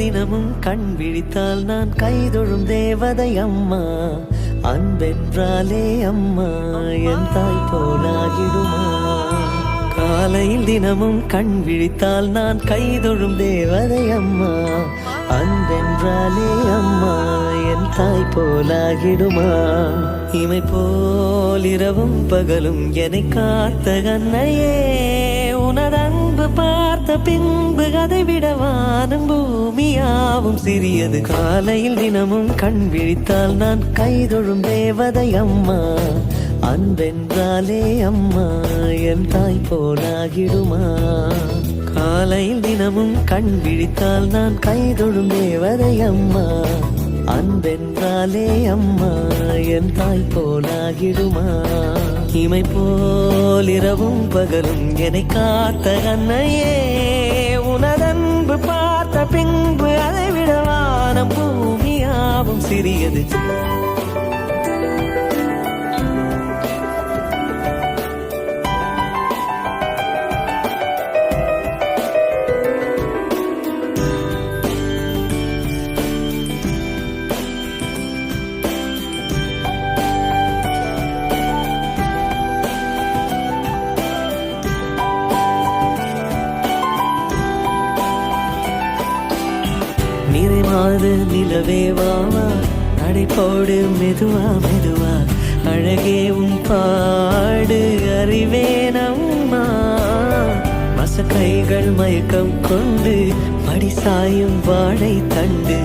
தினமும் கண் விழித்தால் நான் கைதொழும் தேவதை அம்மா. அன்பென்றாலே அம்மா என் தாய் போலாகிடுமா. காலையில் தினமும் கண் விழித்தால் நான் கைதொழும் தேவதை அம்மா. அன்பென்றாலே அம்மா என் தாய் போலாகிடுமா. இமை போல் இரவும் பகலும் என்னை காத்த கண்ணையே, உனதன்பு பார்த்த பின்பு அதை விட வானம் பூமியாவும் சிறியது. காலையில் தினமும் கண் விழித்தால் நான் கைதொழும் தேவதை அம்மா. அன்பென்றாலே அம்மா என் தாய் போலாகிடுமா. காலையில் தினமும் கண் விழித்தால் நான் கைதொழும் தேவதை அம்மா. அன்பென்றாலே அம்மா என் தாய் போலாகிடுமா. இமை போல் இரவும் பகலும் என்னை காத்த கண்ணையே, உனதன்பு பார்த்த பின்பு அதை விட வானம் பூமியாவும் சிறியது. நிறைமாது நிலவே வாவா, நடைபோடு மெதுவா மெதுவா, அழகே உன் பாடு அறிவேனம்மா. மசக்கைகள் மயக்கம் கொண்டு மடி சாயும் வாழை தண்டு